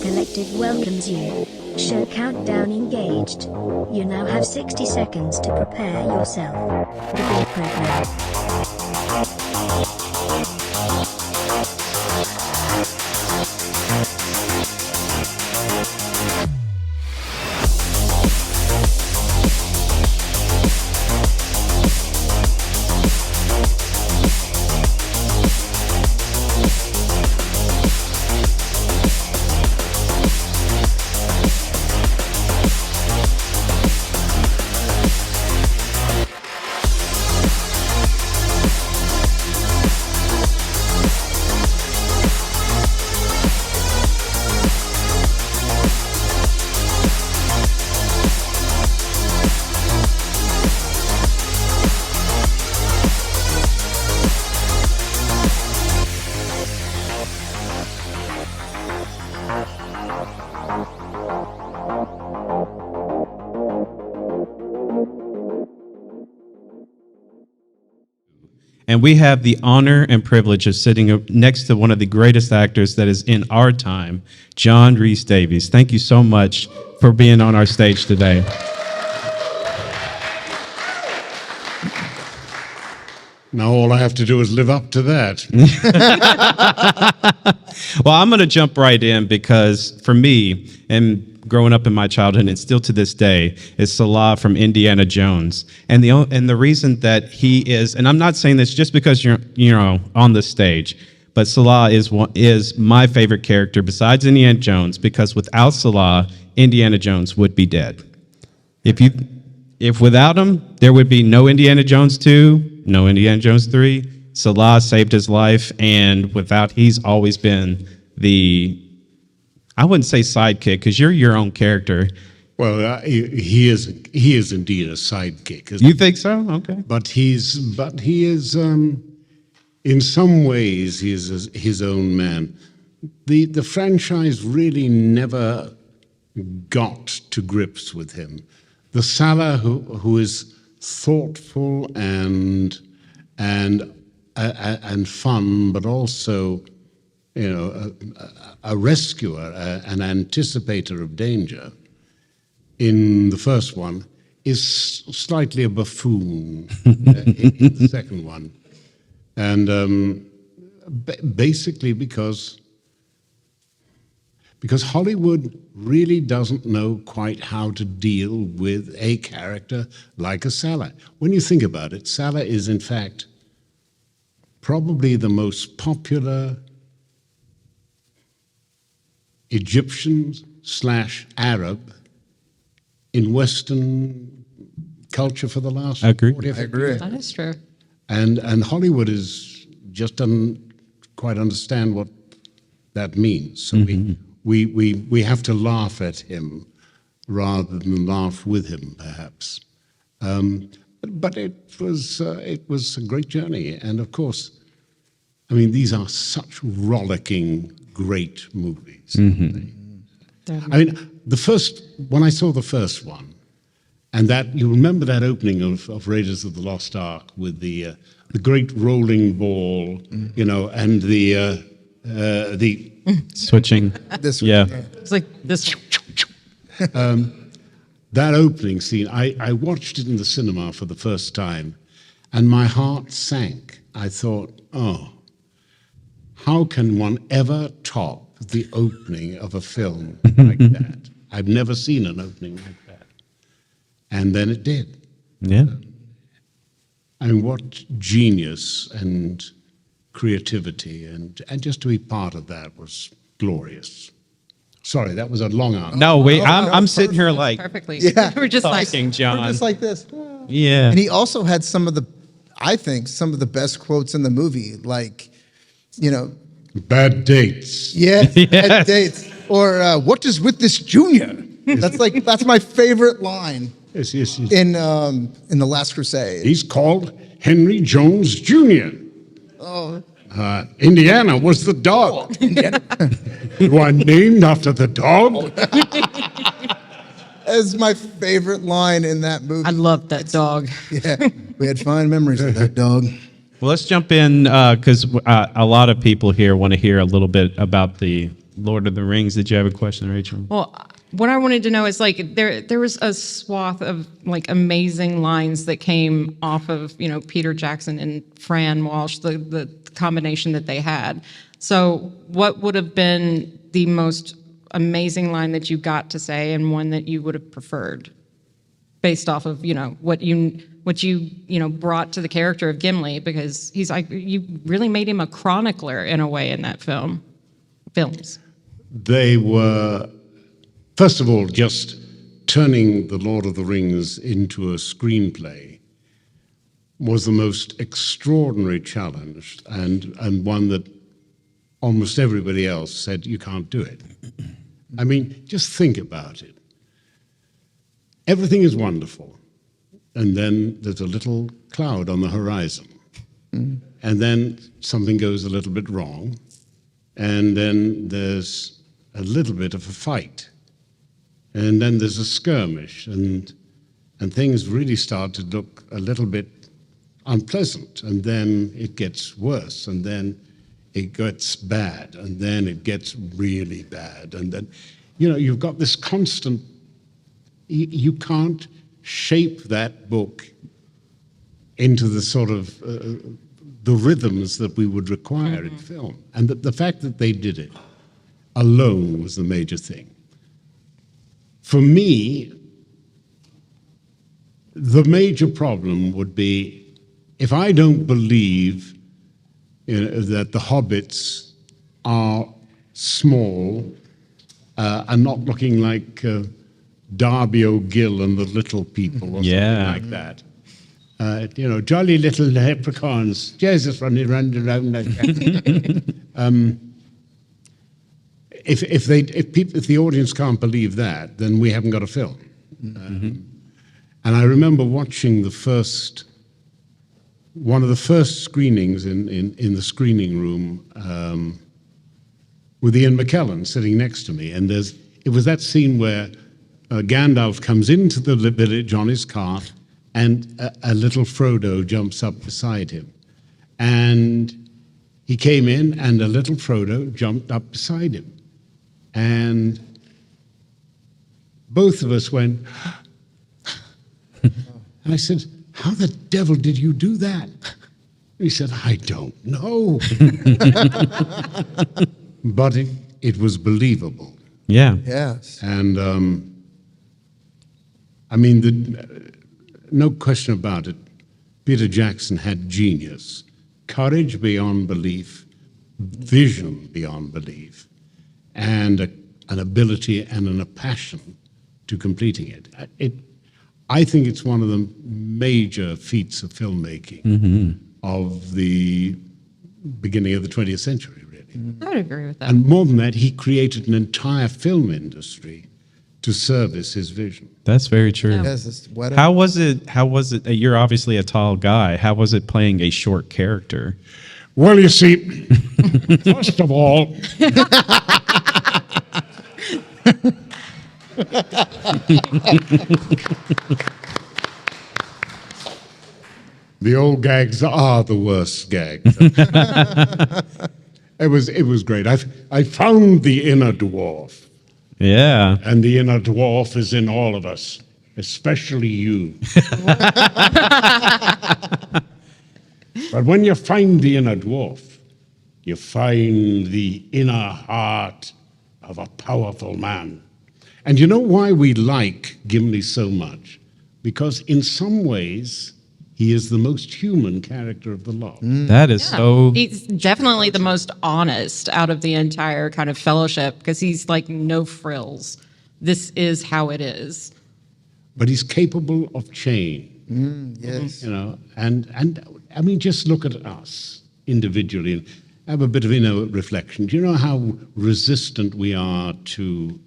Collective welcomes you. Show countdown engaged. You now have 60 seconds to prepare yourself. Begin program. And we have the honor and privilege of sitting next to one of the greatest actors that is in our time, John Rhys-Davies. Thank you so much for being on our stage today. Now all I have to do is live up to that. Well, I'm going to jump right in because for me, and growing up in my childhood and still to this day, is Salah from Indiana Jones. And the reason that he is, and I'm not saying this just because you're on the stage, but Salah is my favorite character besides Indiana Jones, because without Salah, Indiana Jones would be dead. If without him, there would be no Indiana Jones 2, no Indiana Jones 3. Salah saved his life, and he's always been I wouldn't say sidekick, because you're your own character. Well, he is indeed a sidekick. You think so? Okay. But he is, in some ways, he is his own man. The franchise really never got to grips with him. The Salah who is thoughtful and fun, but also, a rescuer, an anticipator of danger, in the first one, is slightly a buffoon in the second one. And basically because Hollywood really doesn't know quite how to deal with a character like a Salah. When you think about it, Salah is, in fact, probably the most popular Egyptian/Arab in Western culture for the last 40 or 50 years. That is true. And Hollywood just doesn't quite understand what that means. So we have to laugh at him rather than laugh with him, perhaps. But it was a great journey, and of course, I mean, these are such rollicking, great movies. Mm-hmm. I mean, when I saw the first one, and you remember that opening of Raiders of the Lost Ark with the great rolling ball, and the switching. This yeah. It's like this. That opening scene, I watched it in the cinema for the first time, and my heart sank. I thought, oh, how can one ever top the opening of a film like that? I've never seen an opening like that. And then it did. Yeah. I mean, what genius and creativity, and just to be part of that was glorious. Sorry, that was a long answer. No, wait, I'm sitting here like Perfectly. Yeah. We're just like, talking, John. We're just like this. Yeah. And he also had some of the best quotes in the movie, like, Bad dates. yeah, bad dates. Or what is with this junior? That's my favorite line Yes. in The Last Crusade. He's called Henry Jones Jr. Oh. Indiana was the dog. You are named after the dog? That's my favorite line in that movie. I love that dog. Yeah, we had fond memories of that dog. Well, let's jump in because a lot of people here want to hear a little bit about the Lord of the Rings. Did you have a question, Rachel? Well, what I wanted to know is like there was a swath of like amazing lines that came off of Peter Jackson and Fran Walsh, the combination that they had. So what would have been the most amazing line that you got to say, and one that you would have preferred, based off of what you brought to the character of Gimli, because he's like, you really made him a chronicler in a way in that films. They were, first of all, just turning The Lord of the Rings into a screenplay was the most extraordinary challenge, and one that almost everybody else said, you can't do it. I mean, just think about it. Everything is wonderful, and then there's a little cloud on the horizon, and then something goes a little bit wrong, and then there's a little bit of a fight, and then there's a skirmish, and things really start to look a little bit unpleasant, and then it gets worse, and then it gets bad, and then it gets really bad, and then you've got this constant. You can't shape that book into the sort of the rhythms that we would require in film. And the fact that they did it alone was the major thing. For me, the major problem would be if I don't believe that the hobbits are small and not looking like Darby O'Gill and the Little People or something like that. Jolly little leprechauns, Jesus running around like that. If the audience can't believe that, then we haven't got a film. And I remember watching one of the first screenings in the screening room with Ian McKellen sitting next to me, and it was that scene where Gandalf comes into the village on his cart, and a little Frodo jumps up beside him. And he came in, and a little Frodo jumped up beside him. And both of us went, and I said, how the devil did you do that? He said, I don't know. But it was believable. Yeah. Yes. And I mean, no question about it, Peter Jackson had genius, courage beyond belief, vision beyond belief, and an ability and a passion to completing it. I think it's one of the major feats of filmmaking of the beginning of the 20th century, really. I would agree with that. And more than that, he created an entire film industry to service his vision. That's very true. Yes, it's what How was it? You're obviously a tall guy. How was it playing a short character? Well, you see, first of all, the old gags are the worst gags. It was great. I found the inner dwarf. Yeah. And the inner dwarf is in all of us, especially you. But when you find the inner dwarf, you find the inner heart of a powerful man. And you know why we like Gimli so much? Because in some ways, he is the most human character of the lot. That is so. He's definitely the most honest out of the entire kind of fellowship, because he's like no frills. This is how it is. But he's capable of change. yes. And I mean, just look at us individually and have a bit of inner reflection. Do you know how resistant we are to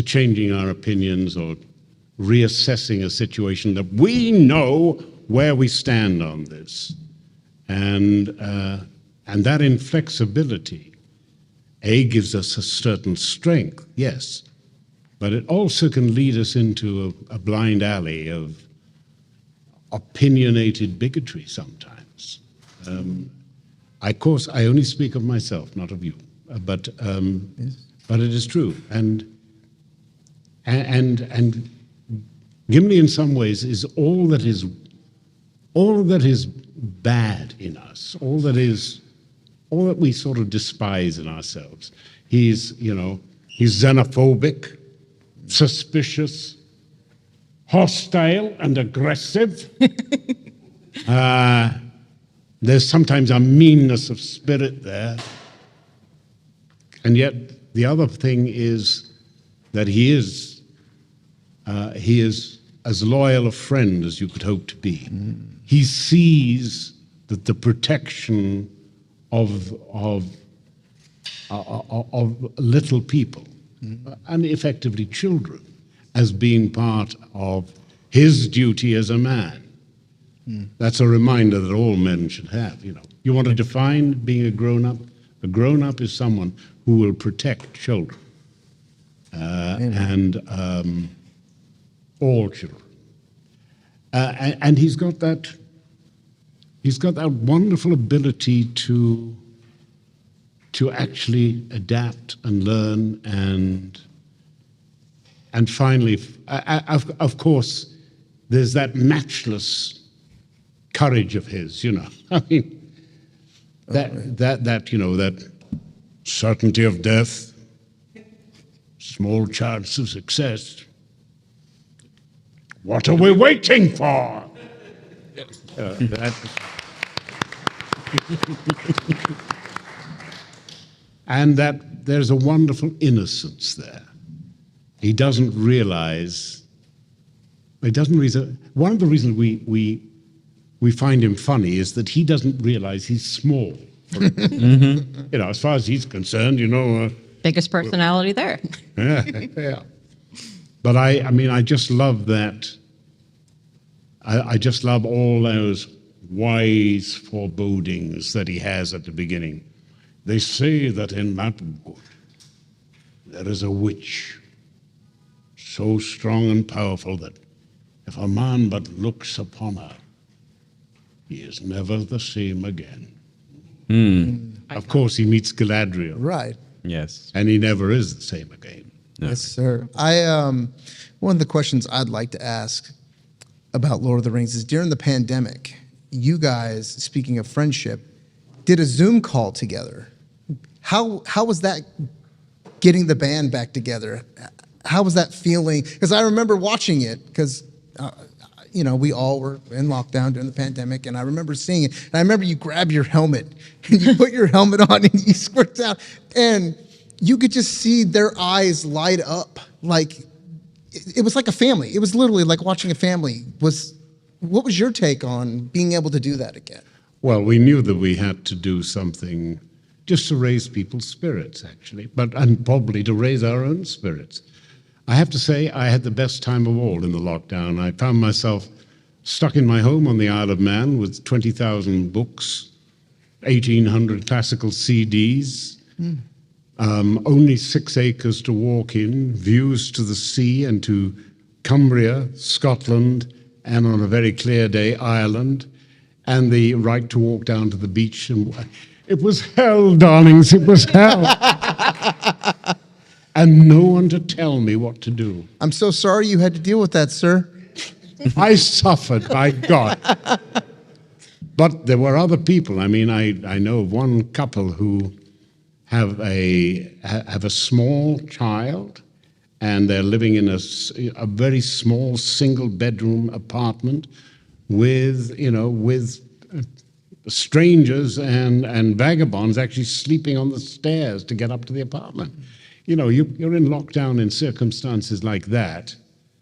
changing our opinions or reassessing a situation that we know where we stand on this? And that inflexibility, gives us a certain strength, yes, but it also can lead us into a blind alley of opinionated bigotry sometimes. Of course, I only speak of myself, not of you. but it is true. And Gimli, in some ways, is all that is bad in us, all that we sort of despise in ourselves. He's xenophobic, suspicious, hostile, and aggressive. There's sometimes a meanness of spirit there. And yet, the other thing is that he is as loyal a friend as you could hope to be. He sees that the protection of little people, and effectively children, as being part of his duty as a man. That's a reminder that all men should have. You want to define being a grown-up? A grown-up is someone who will protect children, and all children. And he's got that wonderful ability to actually adapt and learn, and finally, of course, there's that matchless courage of his. I mean, that certainty of death, small chance of success. What are we waiting for? And that there's a wonderful innocence there. He doesn't realize. One of the reasons we find him funny is that he doesn't realize he's small. As far as he's concerned, Biggest personality there. yeah. But I just love that. I just love all those wise forebodings that he has at the beginning. They say that in that wood there is a witch so strong and powerful that if a man but looks upon her, he is never the same again. Of course, he meets Galadriel. Right. Yes. And he never is the same again. No. Yes, sir. One of the questions I'd like to ask about Lord of the Rings is during the pandemic, you guys, speaking of friendship, did a Zoom call together. How was that getting the band back together? How was that feeling? Because I remember watching it because, we all were in lockdown during the pandemic, and I remember seeing it. And I remember you grab your helmet and you put your helmet on and you squirt down, and you could just see their eyes light up. Like it was like a family. It was literally like watching a family. What was your take on being able to do that again? Well, we knew that we had to do something just to raise people's spirits, actually, and probably to raise our own spirits. I have to say, I had the best time of all in the lockdown. I found myself stuck in my home on the Isle of Man with 20,000 books, 1,800 classical CDs, only 6 acres to walk in, views to the sea and to Cumbria, Scotland, and on a very clear day, Ireland, and the right to walk down to the beach. And it was hell, darlings, it was hell. And no one to tell me what to do. I'm so sorry you had to deal with that, sir. I suffered, by God. But there were other people. I mean, I know of one couple who have a small child, and they're living in a very small single-bedroom apartment with strangers and vagabonds actually sleeping on the stairs to get up to the apartment. You're in lockdown in circumstances like that.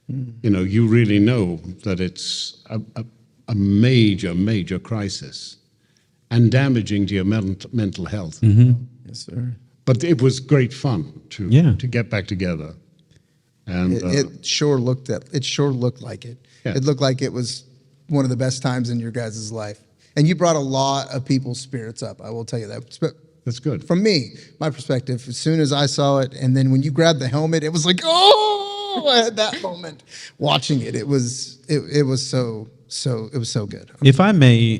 You really know that it's a major, major crisis and damaging to your mental health. Yes, sir. But it was great fun to get back together. And It sure looked like it. Yeah. It looked like it was one of the best times in your guys' life. And you brought a lot of people's spirits up, I will tell you that. that's good. From my perspective, as soon as I saw it, and then when you grabbed the helmet, it was like, oh, I had that moment watching it. It was so good. If I may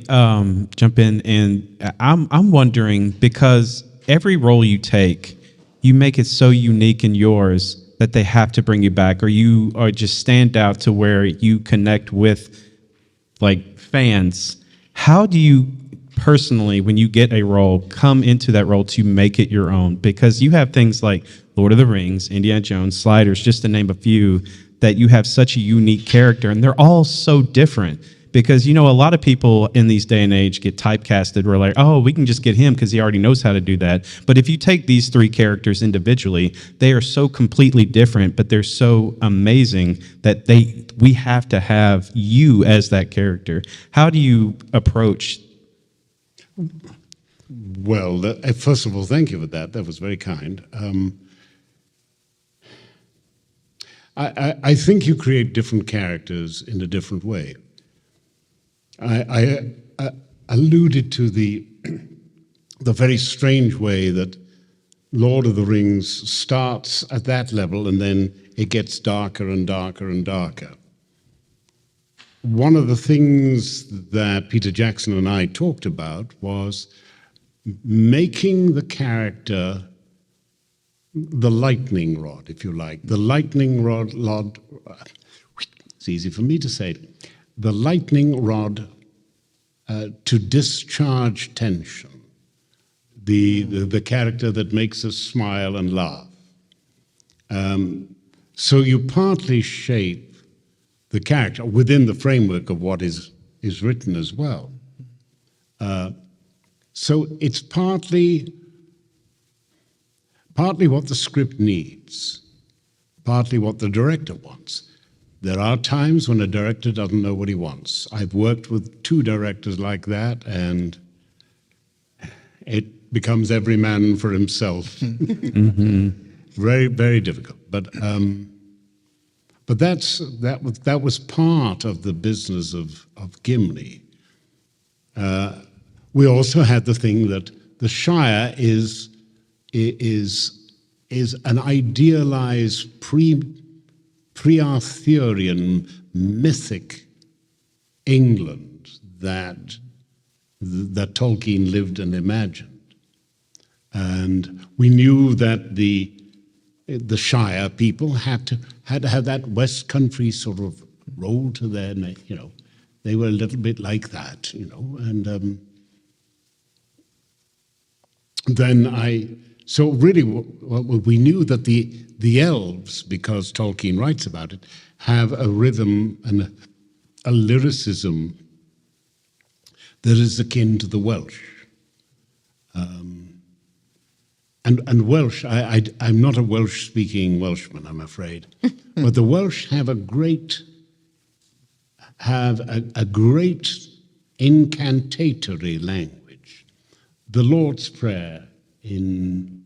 jump in, and I'm wondering, because every role you take, you make it so unique and yours that they have to bring you back, or you are just stand out to where you connect with like fans. How do you personally, when you get a role, come into that role to make it your own? Because you have things like Lord of the Rings, Indiana Jones, Sliders, just to name a few, that you have such a unique character, and they're all so different. Because, a lot of people in these day and age get typecasted. We're like, oh, we can just get him because he already knows how to do that. But if you take these three characters individually, they are so completely different, but they're so amazing that we have to have you as that character. How do you approach? Well, first of all, thank you for that. That was very kind. I think you create different characters in a different way. I alluded to the very strange way that Lord of the Rings starts at that level and then it gets darker and darker and darker. One of the things that Peter Jackson and I talked about was making the character the lightning rod, if you like. The lightning rod, it's easy for me to say, the lightning rod to discharge tension, the character that makes us smile and laugh. So you partly shape the character within the framework of what is written as well. So it's partly what the script needs, partly what the director wants. There are times when a director doesn't know what he wants. I've worked with 2 directors like that, and it becomes every man for himself. Mm-hmm. Very, very difficult. But that was part of the business of Gimli. We also had the thing that the Shire is an idealized pre-Arthurian mythic England that Tolkien lived and imagined. And we knew that the Shire people had to have that West Country sort of roll to their name, They were a little bit like that, and so really we knew that the elves, because Tolkien writes about it, have a rhythm and a lyricism that is akin to the Welsh. And Welsh, I'm not a Welsh-speaking Welshman, I'm afraid, but the Welsh have a great incantatory language. The Lord's Prayer in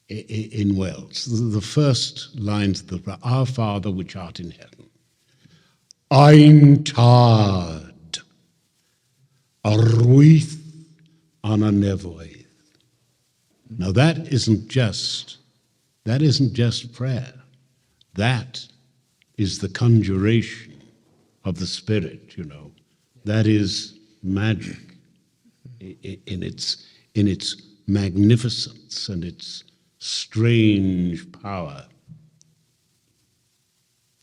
Wales, the first lines of the prayer, Our Father which art in heaven, Ein tad, arwyth an y nefoedd. Now that isn't just prayer. That is the conjuration of the Spirit, That is magic in its magnificence and its strange power.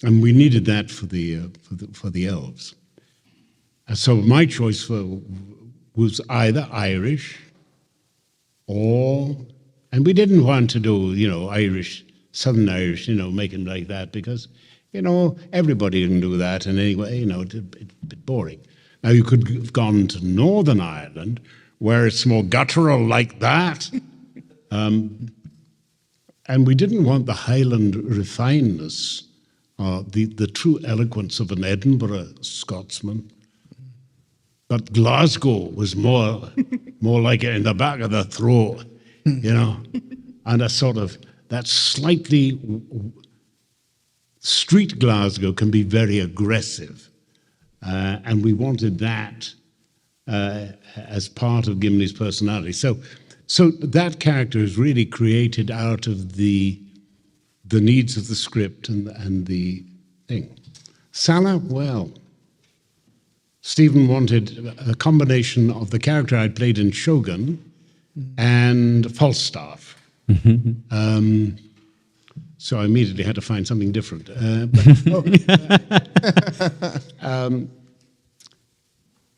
And we needed that for the elves. And so my choice was either Irish and we didn't want to do, Irish, Southern Irish, make them like that because, everybody can do that. And anyway, it's a bit boring. Now you could have gone to Northern Ireland where it's more guttural like that. And we didn't want the Highland refinedness, the true eloquence of an Edinburgh Scotsman. But Glasgow was more like it in the back of the throat, and a sort of that slightly street Glasgow can be very aggressive, and we wanted that as part of Gimli's personality. So that character is really created out of the needs of the script and the thing. Salah, well, Stephen wanted a combination of the character I'd played in Shogun and Falstaff. So I immediately had to find something different.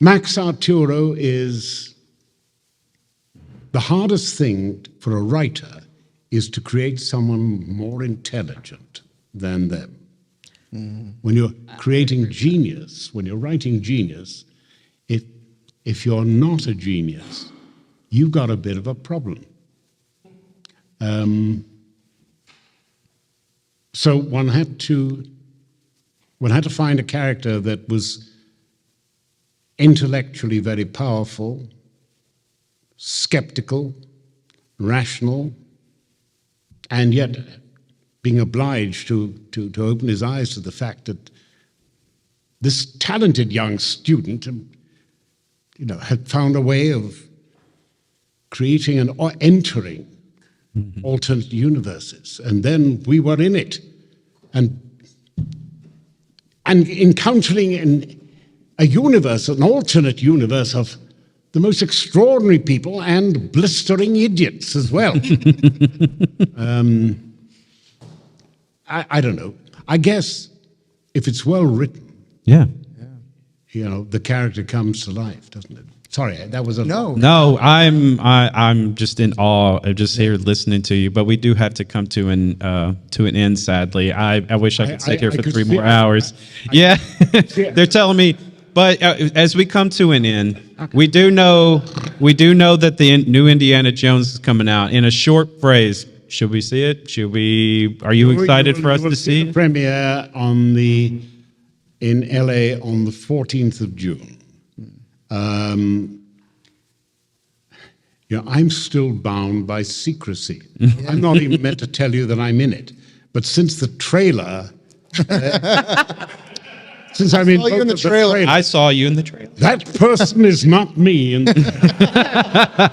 Max Arturo is the hardest thing for a writer is to create someone more intelligent than them. When you're creating genius, when you're writing genius, if you're not a genius, you've got a bit of a problem. So one had to find a character that was intellectually very powerful, skeptical, rational, and yet being obliged to open his eyes to the fact that this talented young student, had found a way of creating or entering alternate universes, and then we were in it, and encountering a universe, an alternate universe of the most extraordinary people and blistering idiots as well. I don't know. I guess if it's well written, the character comes to life, doesn't it? Sorry, that was a No, I'm just in awe of just here listening to you. But we do have to come to an end. Sadly, I wish I could sit here for 3 more hours. They're telling me. But as we come to an end, we do know that the new Indiana Jones is coming out. In a short phrase, should we see it? Are you excited for us to see it? Premiere in LA on the 14th of June. I'm still bound by secrecy. I'm not even meant to tell you that I'm in it. But since the trailer, since I'm in you in the trailer. I saw you in the trailer. That person is not me.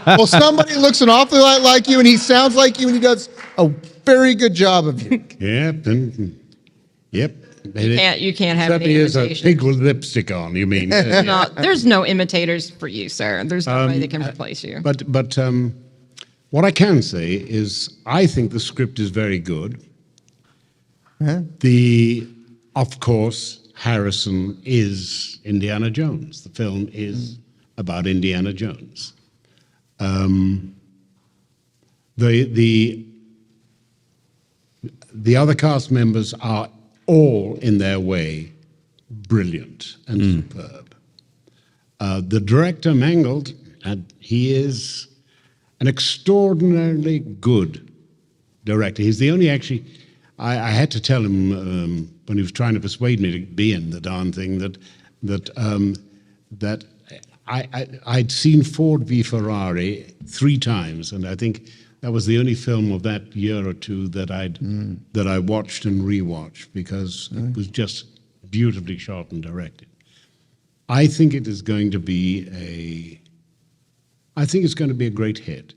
Well, somebody looks an awful lot like you, and he sounds like you, and he does a very good job of you. Yep. You can't have any Certainly is a imitation. pig with lipstick on, you mean? No, there's no imitators for you, sir. There's nobody that can replace you. But what I can say is I think the script is very good. Of course, Harrison is Indiana Jones. The film is about Indiana Jones. The other cast members are all in their way brilliant and superb. The director, Mangold, he is an extraordinarily good director. He's the only I had to tell him when he was trying to persuade me to be in the darn thing that I'd seen Ford v Ferrari 3 times, and I think that was the only film of that year or two that I watched and rewatched because it was just beautifully shot and directed. I think it is going to be a great hit.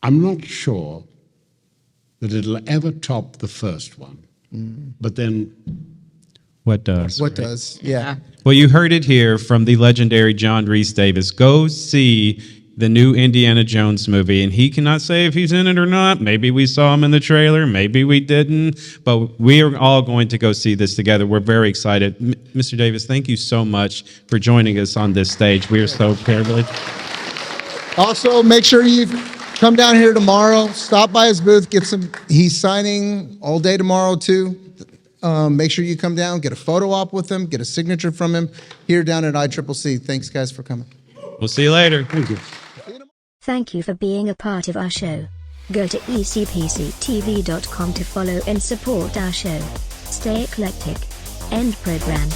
I'm not sure that it'll ever top the first one, but then what does? What does? Yeah. Well, you heard it here from the legendary John Rhys-Davies. Go see the new Indiana Jones movie, and he cannot say if he's in it or not. Maybe we saw him in the trailer, maybe we didn't, but we are all going to go see this together. We're very excited. Mr. Davis, thank you so much for joining us on this stage. We are so privileged. Also, make sure you come down here tomorrow, stop by his booth, he's signing all day tomorrow too. Make sure you come down, get a photo op with him, get a signature from him here down at iCCC. Thanks guys for coming. We'll see you later. thank you. Thank you for being a part of our show. Go to eccctv.com to follow and support our show. Stay eclectic. End program.